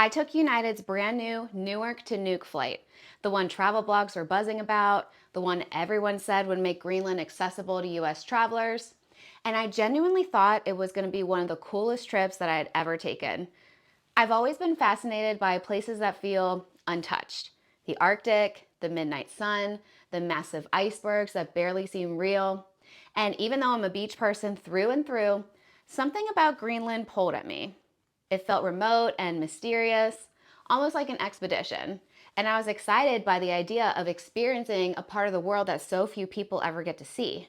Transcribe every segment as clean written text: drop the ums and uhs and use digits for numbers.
I took United's brand new Newark to Nuuk flight, the one travel blogs were buzzing about, the one everyone said would make Greenland accessible to US travelers. And I genuinely thought it was going to be one of the coolest trips that I had ever taken. I've always been fascinated by places that feel untouched. The Arctic, the midnight sun, the massive icebergs that barely seem real. And even though I'm a beach person through and through, something about Greenland pulled at me. It felt remote and mysterious, almost like an expedition. And I was excited by the idea of experiencing a part of the world that so few people ever get to see.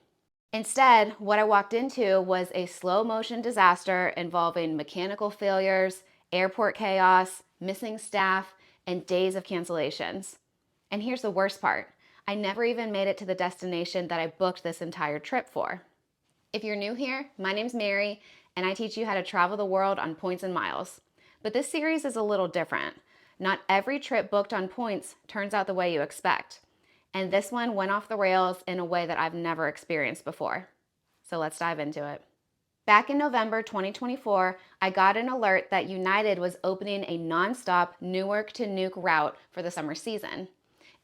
Instead, what I walked into was a slow motion disaster involving mechanical failures, airport chaos, missing staff, and days of cancellations. And here's the worst part. I never even made it to the destination that I booked this entire trip for. If you're new here, my name's Mary, and I teach you how to travel the world on points and miles. But this series is a little different. Not every trip booked on points turns out the way you expect. And this one went off the rails in a way that I've never experienced before. So let's dive into it. Back in November 2024, I got an alert that United was opening a nonstop Newark to Nuuk route for the summer season.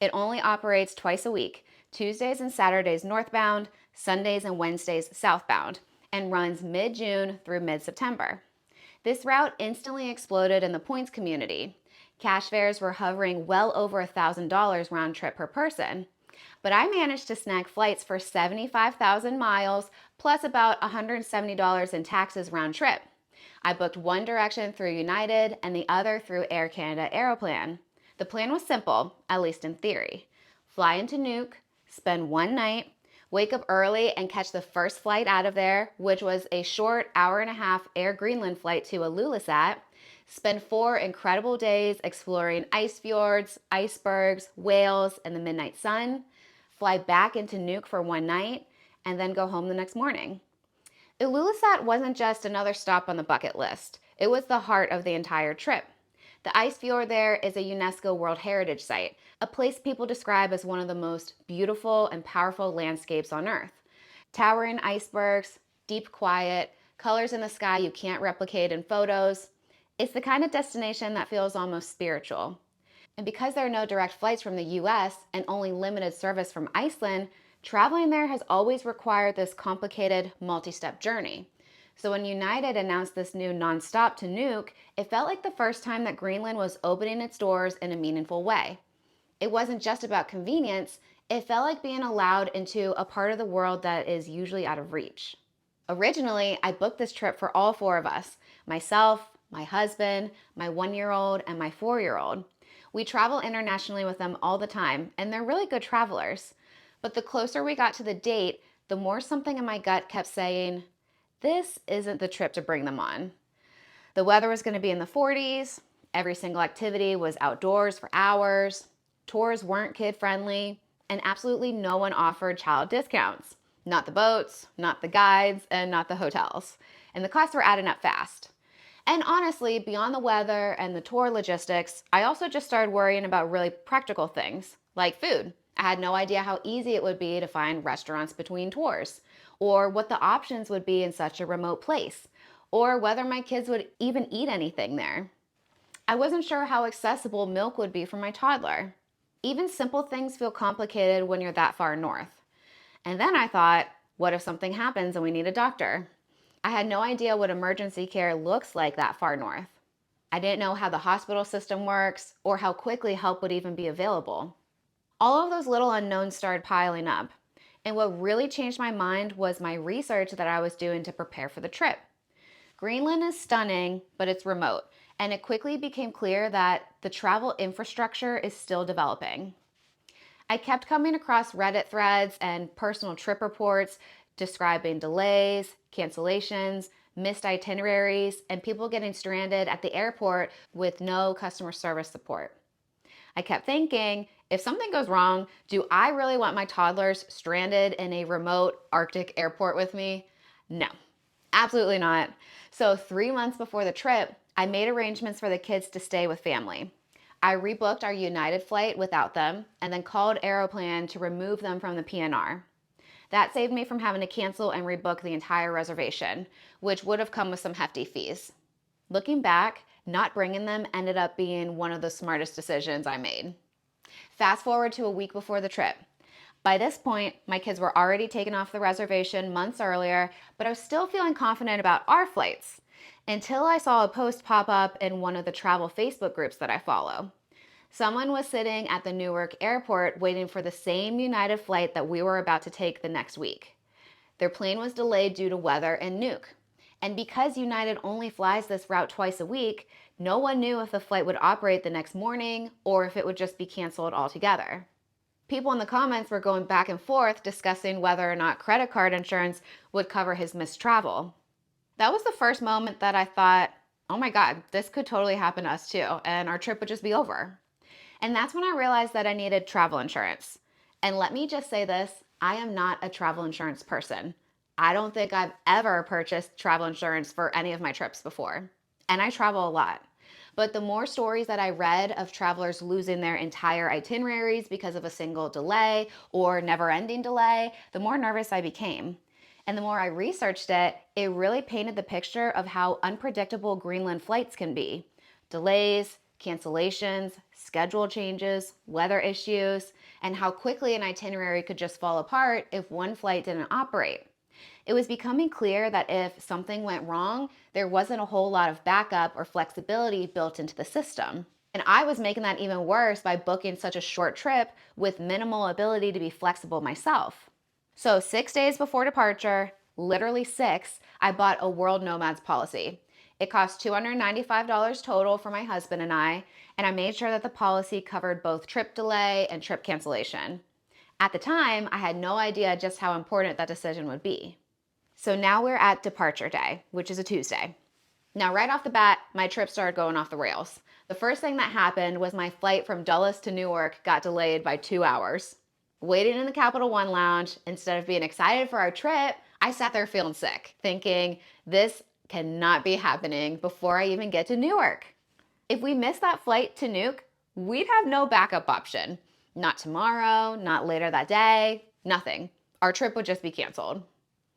It only operates twice a week, Tuesdays and Saturdays northbound, Sundays and Wednesdays southbound, and runs mid-June through mid-September. This route instantly exploded in the points community. Cash fares were hovering well over $1,000 round trip per person. But I managed to snag flights for 75,000 miles plus about $170 in taxes round trip. I booked one direction through United and the other through Air Canada Aeroplan. The plan was simple, at least in theory. Fly into Nuuk, spend one night, wake up early and catch the first flight out of there, which was a short hour-and-a-half Air Greenland flight to Ilulissat, spend 4 incredible days exploring ice fjords, icebergs, whales, and the midnight sun, fly back into Nuuk for one night, and then go home the next morning. Ilulissat wasn't just another stop on the bucket list. It was the heart of the entire trip. The ice fjord there is a UNESCO World Heritage Site, a place people describe as one of the most beautiful and powerful landscapes on Earth. Towering icebergs, deep quiet, colors in the sky you can't replicate in photos. It's the kind of destination that feels almost spiritual. And because there are no direct flights from the US and only limited service from Iceland, traveling there has always required this complicated multi-step journey. So when United announced this new nonstop to Nuuk, it felt like the first time that Greenland was opening its doors in a meaningful way. It wasn't just about convenience, it felt like being allowed into a part of the world that is usually out of reach. Originally, I booked this trip for all 4 of us, myself, my husband, my 1-year-old, and my 4-year-old. We travel internationally with them all the time, and they're really good travelers. But the closer we got to the date, the more something in my gut kept saying, this isn't the trip to bring them on. The weather was going to be in the 40s, every single activity was outdoors for hours, tours weren't kid-friendly, and absolutely no one offered child discounts. Not the boats, not the guides, and not the hotels. And the costs were adding up fast. And honestly, beyond the weather and the tour logistics, I also just started worrying about really practical things, like food. I had no idea how easy it would be to find restaurants between tours, or what the options would be in such a remote place, or whether my kids would even eat anything there. I wasn't sure how accessible milk would be for my toddler. Even simple things feel complicated when you're that far north. And then I thought, what if something happens and we need a doctor? I had no idea what emergency care looks like that far north. I didn't know how the hospital system works or how quickly help would even be available. All of those little unknowns started piling up. And what really changed my mind was my research that I was doing to prepare for the trip. Greenland is stunning, but it's remote, and it quickly became clear that the travel infrastructure is still developing. I kept coming across Reddit threads and personal trip reports describing delays, cancellations, missed itineraries, and people getting stranded at the airport with no customer service support. I kept thinking, if something goes wrong, do I really want my toddlers stranded in a remote Arctic airport with me? No, absolutely not. So 3 months before the trip, I made arrangements for the kids to stay with family. I rebooked our United flight without them and then called Aeroplan to remove them from the PNR. That saved me from having to cancel and rebook the entire reservation, which would have come with some hefty fees. Looking back, Not bringing them ended up being one of the smartest decisions I made. Fast forward to a week before the trip. By this point, my kids were already taken off the reservation months earlier, but I was still feeling confident about our flights until I saw a post pop up in one of the travel Facebook groups that I follow. Someone was sitting at the Newark airport waiting for the same United flight that we were about to take the next week. Their plane was delayed due to weather in Nuuk. And because United only flies this route twice a week, no one knew if the flight would operate the next morning or if it would just be canceled altogether. People in the comments were going back and forth discussing whether or not credit card insurance would cover his missed travel. That was the first moment that I thought, oh my God, this could totally happen to us too, and our trip would just be over. And that's when I realized that I needed travel insurance. And let me just say this, I am not a travel insurance person. I don't think I've ever purchased travel insurance for any of my trips before. And I travel a lot. But the more stories that I read of travelers losing their entire itineraries because of a single delay or never-ending delay, the more nervous I became. And the more I researched it, it really painted the picture of how unpredictable Greenland flights can be. Delays, cancellations, schedule changes, weather issues, and how quickly an itinerary could just fall apart if one flight didn't operate. It was becoming clear that if something went wrong, there wasn't a whole lot of backup or flexibility built into the system. And I was making that even worse by booking such a short trip with minimal ability to be flexible myself. So 6 days before departure, literally 6, I bought a World Nomads policy. It cost $295 total for my husband and I made sure that the policy covered both trip delay and trip cancellation. At the time, I had no idea just how important that decision would be. So now we're at departure day, which is a Tuesday. Now, right off the bat, my trip started going off the rails. The first thing that happened was my flight from Dulles to Newark got delayed by 2 hours. Waiting in the Capital One lounge, instead of being excited for our trip, I sat there feeling sick, thinking, this cannot be happening before I even get to Newark. If we missed that flight to Nuuk, we'd have no backup option. Not tomorrow, not later that day, nothing. Our trip would just be canceled.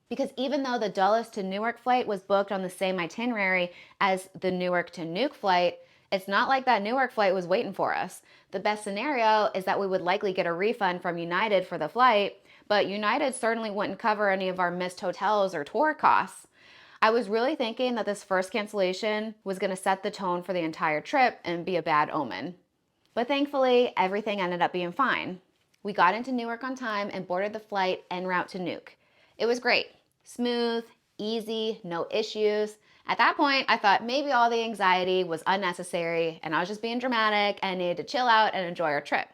Because even though the Dulles to Newark flight was booked on the same itinerary as the Newark to Nuuk flight, it's not like that Newark flight was waiting for us. The best scenario is that we would likely get a refund from United for the flight, but United certainly wouldn't cover any of our missed hotels or tour costs. I was really thinking that this first cancellation was going to set the tone for the entire trip and be a bad omen. But thankfully, everything ended up being fine. We got into Newark on time and boarded the flight en route to Nuuk. It was great. Smooth, easy, no issues. At that point, I thought maybe all the anxiety was unnecessary and I was just being dramatic and needed to chill out and enjoy our trip.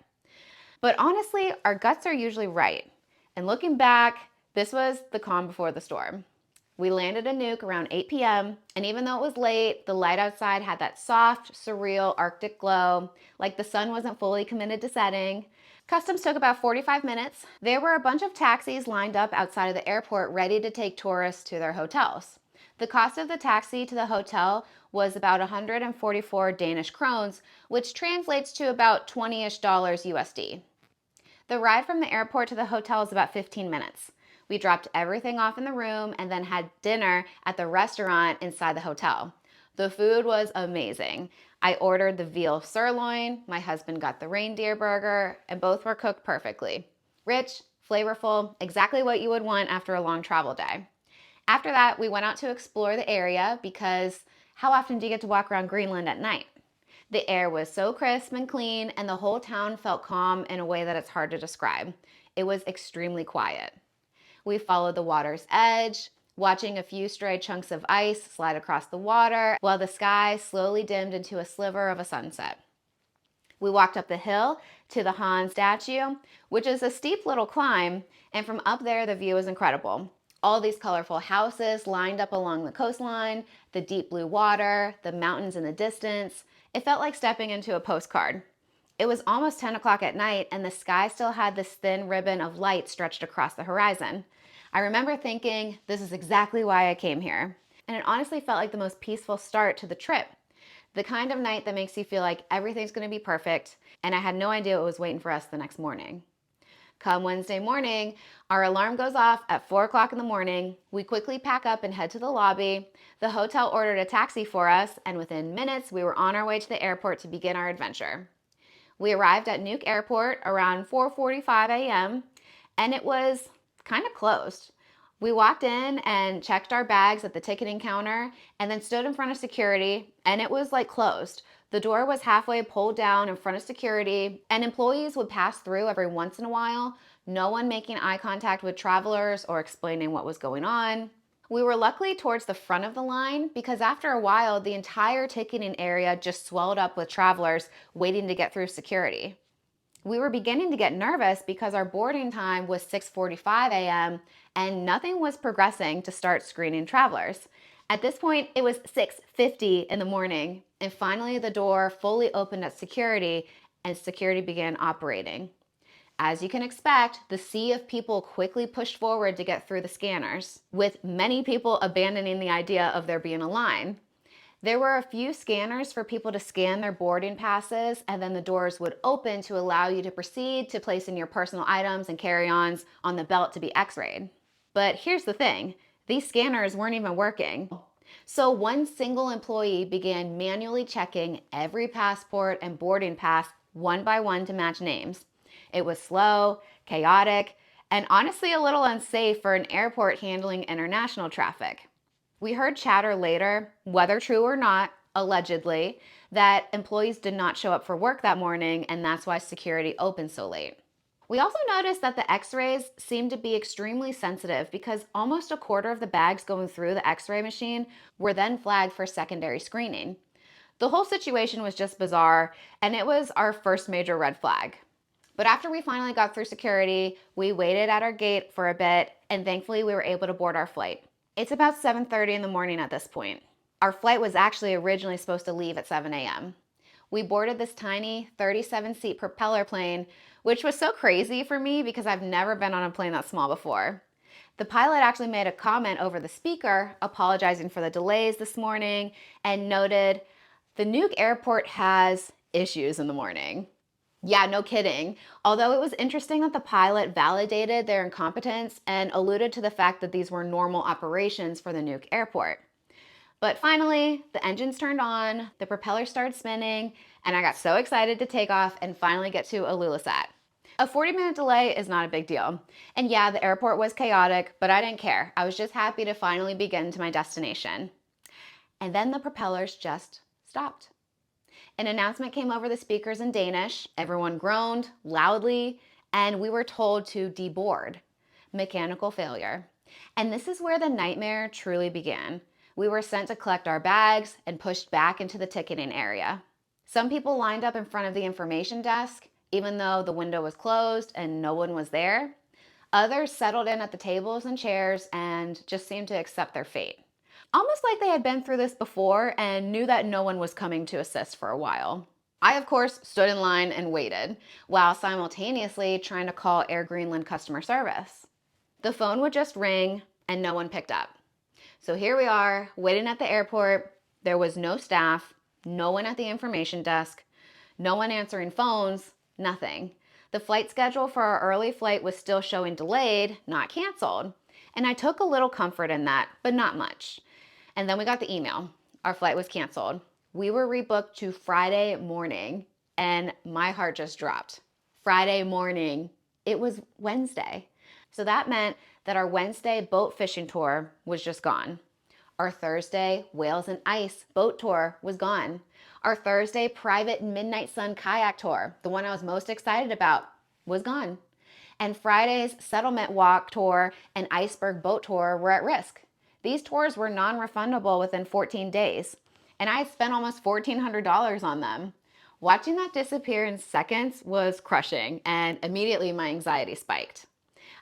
But honestly, our guts are usually right. And looking back, this was the calm before the storm. We landed in Nuuk around 8 p.m., and even though it was late, the light outside had that soft, surreal Arctic glow, like the sun wasn't fully committed to setting. Customs took about 45 minutes. There were a bunch of taxis lined up outside of the airport ready to take tourists to their hotels. The cost of the taxi to the hotel was about 144 Danish krones, which translates to about $20-ish USD. The ride from the airport to the hotel is about 15 minutes. We dropped everything off in the room and then had dinner at the restaurant inside the hotel. The food was amazing. I ordered the veal sirloin, my husband got the reindeer burger, and both were cooked perfectly. Rich, flavorful, exactly what you would want after a long travel day. After that, we went out to explore the area because how often do you get to walk around Greenland at night? The air was so crisp and clean, and the whole town felt calm in a way that it's hard to describe. It was extremely quiet. We followed the water's edge, watching a few stray chunks of ice slide across the water while the sky slowly dimmed into a sliver of a sunset. We walked up the hill to the Han statue, which is a steep little climb, and from up there the view is incredible. All these colorful houses lined up along the coastline, the deep blue water, the mountains in the distance. It felt like stepping into a postcard. It was almost 10 o'clock at night and the sky still had this thin ribbon of light stretched across the horizon. I remember thinking, this is exactly why I came here. And it honestly felt like the most peaceful start to the trip. The kind of night that makes you feel like everything's going to be perfect, and I had no idea what was waiting for us the next morning. Come Wednesday morning, our alarm goes off at 4 o'clock in the morning. We quickly pack up and head to the lobby. The hotel ordered a taxi for us, and within minutes, we were on our way to the airport to begin our adventure. We arrived at Nuuk Airport around 4:45 a.m., and it was kind of closed. We walked in and checked our bags at the ticketing counter and then stood in front of security, and it was like closed. The door was halfway pulled down in front of security, and employees would pass through every once in a while, no one making eye contact with travelers or explaining what was going on. We were luckily towards the front of the line because after a while, the entire ticketing area just swelled up with travelers waiting to get through security. We were beginning to get nervous because our boarding time was 6:45 a.m. and nothing was progressing to start screening travelers. At this point, it was 6:50 in the morning, and finally the door fully opened at security and security began operating. As you can expect, the sea of people quickly pushed forward to get through the scanners, with many people abandoning the idea of there being a line. There were a few scanners for people to scan their boarding passes, and then the doors would open to allow you to proceed to placing your personal items and carry-ons on the belt to be x-rayed. But here's the thing, these scanners weren't even working. So one single employee began manually checking every passport and boarding pass one by one to match names. It was slow, chaotic, and honestly a little unsafe for an airport handling international traffic. We heard chatter later, whether true or not, allegedly, that employees did not show up for work that morning and that's why security opened so late. We also noticed that the x-rays seemed to be extremely sensitive because almost a quarter of the bags going through the x-ray machine were then flagged for secondary screening. The whole situation was just bizarre, and it was our first major red flag. But after we finally got through security, we waited at our gate for a bit, and thankfully we were able to board our flight. It's about 7:30 in the morning at this point. Our flight was actually originally supposed to leave at 7 a.m. We boarded this tiny 37-seat propeller plane, which was so crazy for me because I've never been on a plane that small before. The pilot actually made a comment over the speaker, apologizing for the delays this morning, and noted, "The Nuuk airport has issues in the morning." Yeah, no kidding. Although it was interesting that the pilot validated their incompetence and alluded to the fact that these were normal operations for the Nuuk airport. But finally, the engines turned on, the propeller started spinning, and I got so excited to take off and finally get to Ilulissat. A 40-minute delay is not a big deal. And yeah, the airport was chaotic, but I didn't care. I was just happy to finally be getting to my destination. And then the propellers just stopped. An announcement came over the speakers in Danish. Everyone groaned loudly, and we were told to deboard. Mechanical failure. And this is where the nightmare truly began. We were sent to collect our bags and pushed back into the ticketing area. Some people lined up in front of the information desk, even though the window was closed and no one was there. Others settled in at the tables and chairs and just seemed to accept their fate. Almost like they had been through this before and knew that no one was coming to assist for a while. I, of course, stood in line and waited, while simultaneously trying to call Air Greenland customer service. The phone would just ring and no one picked up. So here we are, waiting at the airport. There was no staff, no one at the information desk, no one answering phones, nothing. The flight schedule for our early flight was still showing delayed, not canceled. And I took a little comfort in that, but not much. And then we got the email. Our flight was canceled. We were rebooked to Friday morning, and my heart just dropped. Friday morning. It was Wednesday. So that meant that our Wednesday boat fishing tour was just gone. Our Thursday whales and ice boat tour was gone. Our Thursday private midnight sun kayak tour, the one I was most excited about, was gone. And Friday's settlement walk tour and iceberg boat tour were at risk. These tours were non-refundable within 14 days, and I had spent almost $1,400 on them. Watching that disappear in seconds was crushing, and immediately my anxiety spiked.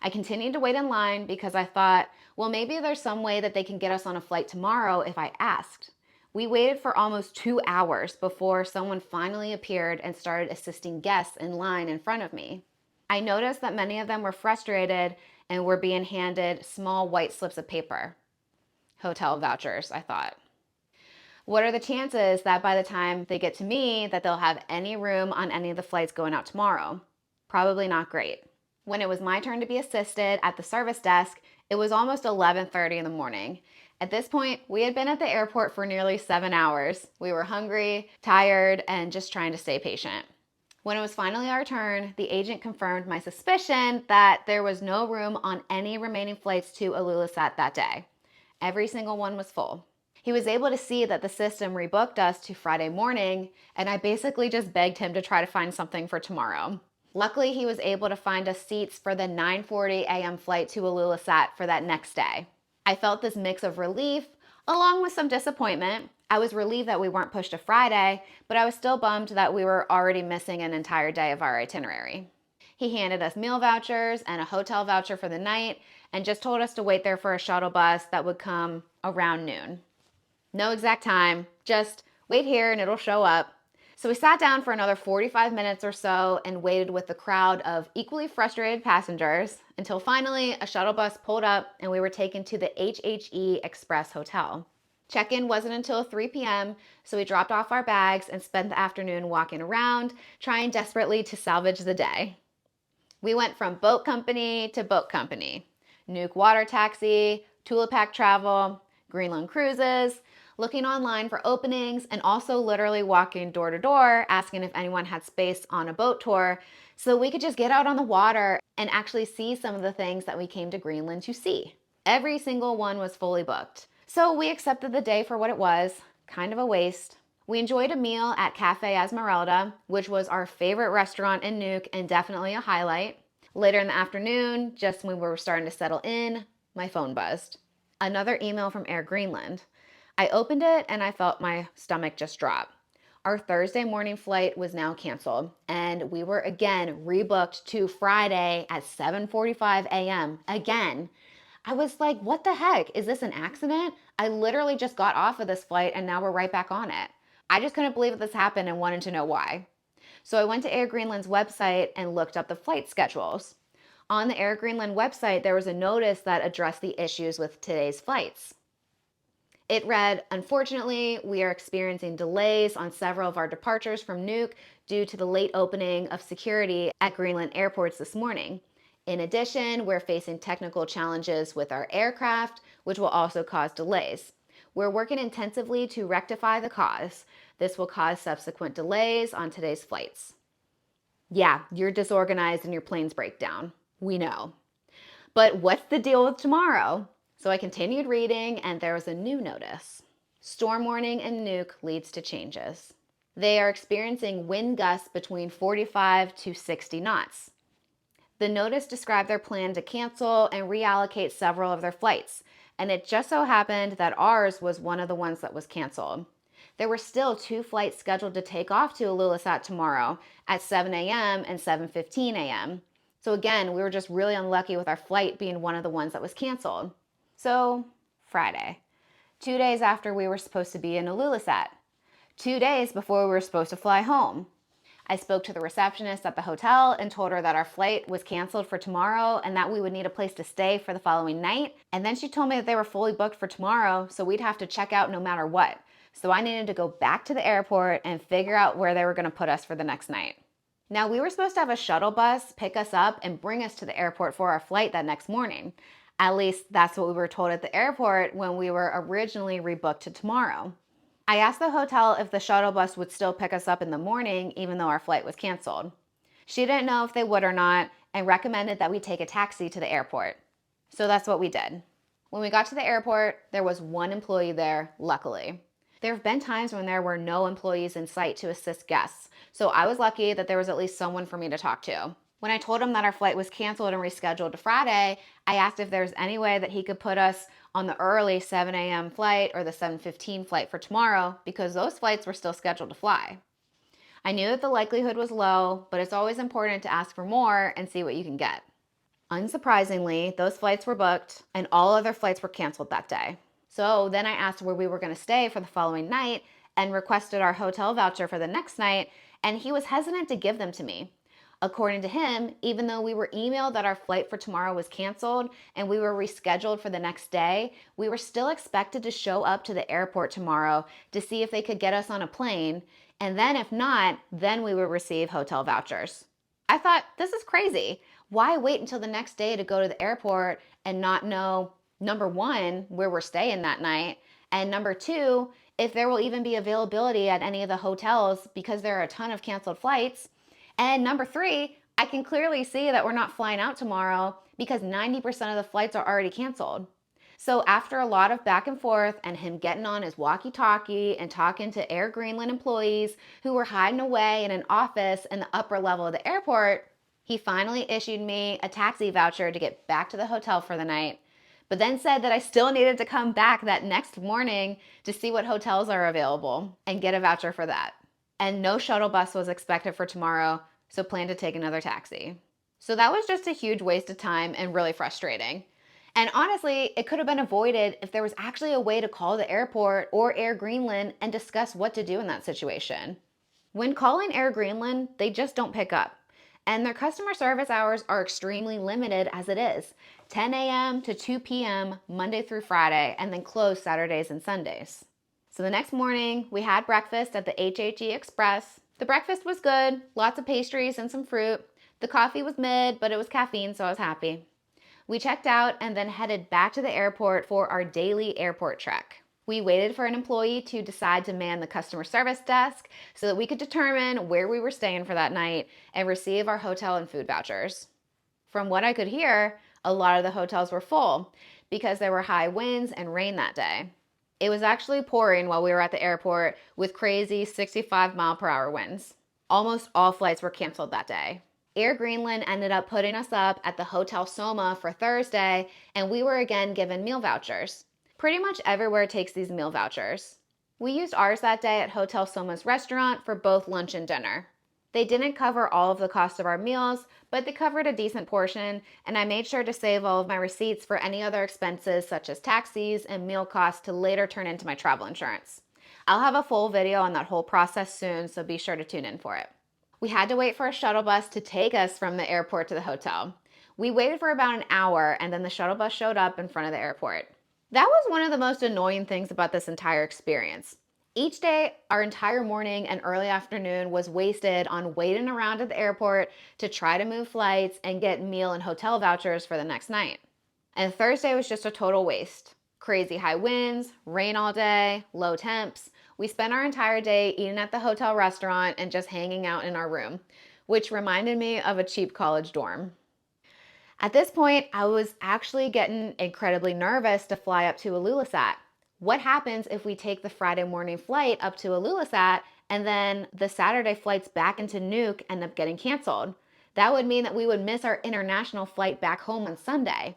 I continued to wait in line because I thought, well, maybe there's some way that they can get us on a flight tomorrow if I asked. We waited for almost 2 hours before someone finally appeared and started assisting guests in line in front of me. I noticed that many of them were frustrated and were being handed small white slips of paper. Hotel vouchers, I thought. What are the chances that by the time they get to me that they'll have any room on any of the flights going out tomorrow? Probably not great. When it was my turn to be assisted at the service desk, it was almost 11:30 in the morning. At this point, we had been at the airport for nearly 7 hours. We were hungry, tired, and just trying to stay patient. When it was finally our turn, the agent confirmed my suspicion that there was no room on any remaining flights to Ilulissat that day. Every single one was full. He was able to see that the system rebooked us to Friday morning, and I basically just begged him to try to find something for tomorrow. Luckily, he was able to find us seats for the 9:40 a.m. flight to Ilulissat for that next day. I felt this mix of relief along with some disappointment. I was relieved that we weren't pushed to Friday, but I was still bummed that we were already missing an entire day of our itinerary. He handed us meal vouchers and a hotel voucher for the night and just told us to wait there for a shuttle bus that would come around noon. No exact time, just wait here and it'll show up. So we sat down for another 45 minutes or so and waited with the crowd of equally frustrated passengers until finally a shuttle bus pulled up and we were taken to the HHE Express Hotel. Check-in wasn't until 3 p.m., so we dropped off our bags and spent the afternoon walking around, trying desperately to salvage the day. We went from boat company to boat company. Nuuk water taxi, Tulipak travel, Greenland cruises, looking online for openings, and also literally walking door to door asking if anyone had space on a boat tour so we could just get out on the water and actually see some of the things that we came to Greenland to see. Every single one was fully booked. So we accepted the day for what it was, kind of a waste. We enjoyed a meal at Cafe Esmeralda, which was our favorite restaurant in Nuuk and definitely a highlight. Later in the afternoon, just when we were starting to settle in, my phone buzzed. Another email from Air Greenland. I opened it and I felt my stomach just drop. Our Thursday morning flight was now canceled, and we were again rebooked to Friday at 7:45 a.m. again. I was like, what the heck? Is this an accident? I literally just got off of this flight and now we're right back on it. I just couldn't believe that this happened and wanted to know why. So I went to Air Greenland's website and looked up the flight schedules. On the Air Greenland website, there was a notice that addressed the issues with today's flights. It read, unfortunately, we are experiencing delays on several of our departures from Nuuk due to the late opening of security at Greenland airports this morning. In addition, we're facing technical challenges with our aircraft, which will also cause delays. We're working intensively to rectify the cause. This will cause subsequent delays on today's flights. Yeah, you're disorganized and your planes break down. We know. But what's the deal with tomorrow? So I continued reading and there was a new notice. Storm warning in Nuuk leads to changes. They are experiencing wind gusts between 45 to 60 knots. The notice described their plan to cancel and reallocate several of their flights, and it just so happened that ours was one of the ones that was canceled. There were still 2 flights scheduled to take off to Ilulissat tomorrow at 7 a.m. and 7:15 a.m. So again, we were just really unlucky with our flight being one of the ones that was canceled. So Friday, 2 days after we were supposed to be in Ilulissat, 2 days before we were supposed to fly home. I spoke to the receptionist at the hotel and told her that our flight was canceled for tomorrow and that we would need a place to stay for the following night. And then she told me that they were fully booked for tomorrow, so we'd have to check out no matter what. So I needed to go back to the airport and figure out where they were going to put us for the next night. Now, we were supposed to have a shuttle bus pick us up and bring us to the airport for our flight that next morning. At least that's what we were told at the airport when we were originally rebooked to tomorrow. I asked the hotel if the shuttle bus would still pick us up in the morning even though our flight was canceled. She didn't know if they would or not and recommended that we take a taxi to the airport. So that's what we did. When we got to the airport, there was one employee there, luckily. There have been times when there were no employees in sight to assist guests, so I was lucky that there was at least someone for me to talk to. When I told him that our flight was canceled and rescheduled to Friday, I asked if there was any way that he could put us on the early 7 a.m. flight or the 7:15 flight for tomorrow because those flights were still scheduled to fly. I knew that the likelihood was low, but it's always important to ask for more and see what you can get. Unsurprisingly, those flights were booked and all other flights were canceled that day. So then I asked where we were going to stay for the following night and requested our hotel voucher for the next night, and he was hesitant to give them to me. According to him, even though we were emailed that our flight for tomorrow was canceled and we were rescheduled for the next day, we were still expected to show up to the airport tomorrow to see if they could get us on a plane, and then if not, then we would receive hotel vouchers. I thought, this is crazy. Why wait until the next day to go to the airport and not know, number one, where we're staying that night, and number two, if there will even be availability at any of the hotels because there are a ton of canceled flights. And number three, I can clearly see that we're not flying out tomorrow because 90% of the flights are already canceled. So after a lot of back and forth and him getting on his walkie-talkie and talking to Air Greenland employees who were hiding away in an office in the upper level of the airport, he finally issued me a taxi voucher to get back to the hotel for the night, but then said that I still needed to come back that next morning to see what hotels are available and get a voucher for that. And no shuttle bus was expected for tomorrow, so plan to take another taxi. So that was just a huge waste of time and really frustrating. And honestly, it could have been avoided if there was actually a way to call the airport or Air Greenland and discuss what to do in that situation. When calling Air Greenland, they just don't pick up. And their customer service hours are extremely limited as it is, 10 a.m. to 2 p.m. Monday through Friday, and then closed Saturdays and Sundays. So the next morning, we had breakfast at the HHE Express. The breakfast was good, lots of pastries and some fruit. The coffee was mid, but it was caffeine, so I was happy. We checked out and then headed back to the airport for our daily airport trek. We waited for an employee to decide to man the customer service desk so that we could determine where we were staying for that night and receive our hotel and food vouchers. From what I could hear, a lot of the hotels were full because there were high winds and rain that day. It was actually pouring while we were at the airport with crazy 65-mile-per-hour winds. Almost all flights were canceled that day. Air Greenland ended up putting us up at the Hotel Soma for Thursday, and we were again given meal vouchers. Pretty much everywhere takes these meal vouchers. We used ours that day at Hotel Soma's restaurant for both lunch and dinner. They didn't cover all of the cost of our meals, but they covered a decent portion, and I made sure to save all of my receipts for any other expenses such as taxis and meal costs to later turn into my travel insurance. I'll have a full video on that whole process soon, so be sure to tune in for it. We had to wait for a shuttle bus to take us from the airport to the hotel. We waited for about an hour, and then the shuttle bus showed up in front of the airport. That was one of the most annoying things about this entire experience. Each day, our entire morning and early afternoon was wasted on waiting around at the airport to try to move flights and get meal and hotel vouchers for the next night. And Thursday was just a total waste. Crazy high winds, rain all day, low temps. We spent our entire day eating at the hotel restaurant and just hanging out in our room, which reminded me of a cheap college dorm. At this point, I was actually getting incredibly nervous to fly up to Ilulissat. What happens if we take the Friday morning flight up to Ilulissat and then the Saturday flights back into Nuuk end up getting canceled? That would mean that we would miss our international flight back home on Sunday.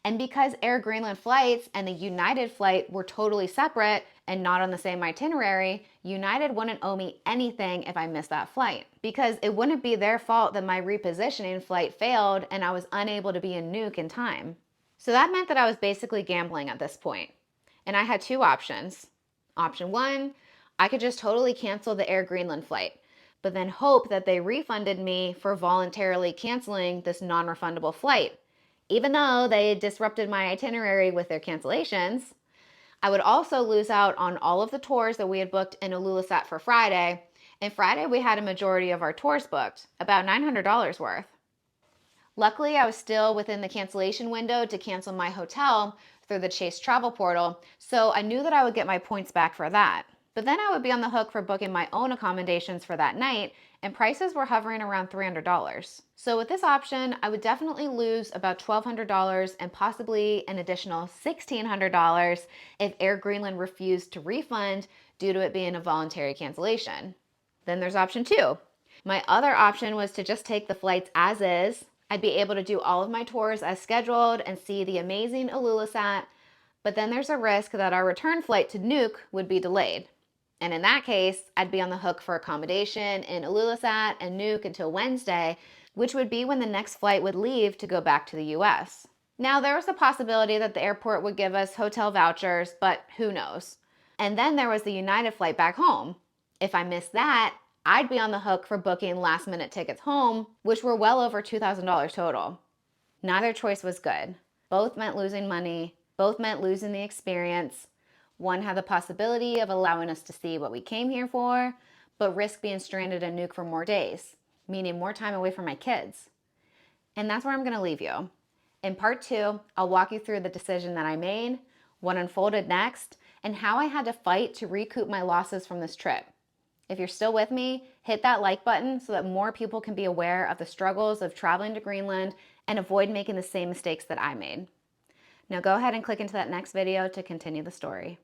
And because Air Greenland flights and the United flight were totally separate and not on the same itinerary, United wouldn't owe me anything if I missed that flight, because it wouldn't be their fault that my repositioning flight failed and I was unable to be in Nuuk in time. So that meant that I was basically gambling at this point. And I had two options. Option one, I could just totally cancel the Air Greenland flight, but then hope that they refunded me for voluntarily canceling this non-refundable flight. Even though they disrupted my itinerary with their cancellations, I would also lose out on all of the tours that we had booked in Ilulissat for Friday. And Friday, we had a majority of our tours booked, about $900 worth. Luckily, I was still within the cancellation window to cancel my hotel through the Chase travel portal, so I knew that I would get my points back for that. But then I would be on the hook for booking my own accommodations for that night, and prices were hovering around $300. So with this option, I would definitely lose about $1,200 and possibly an additional $1,600 if Air Greenland refused to refund due to it being a voluntary cancellation. Then there's option two. My other option was to just take the flights as is. I'd be able to do all of my tours as scheduled and see the amazing Ilulissat, but then there's a risk that our return flight to Nuuk would be delayed. And in that case, I'd be on the hook for accommodation in Ilulissat and Nuuk until Wednesday, which would be when the next flight would leave to go back to the US. Now, there was a possibility that the airport would give us hotel vouchers, but who knows? And then there was the United flight back home. If I missed that, I'd be on the hook for booking last-minute tickets home, which were well over $2,000 total. Neither choice was good. Both meant losing money. Both meant losing the experience. One had the possibility of allowing us to see what we came here for, but risk being stranded in Nuuk for more days, meaning more time away from my kids. And that's where I'm going to leave you. In part 2, I'll walk you through the decision that I made, what unfolded next, and how I had to fight to recoup my losses from this trip. If you're still with me, hit that like button so that more people can be aware of the struggles of traveling to Greenland and avoid making the same mistakes that I made. Now go ahead and click into that next video to continue the story.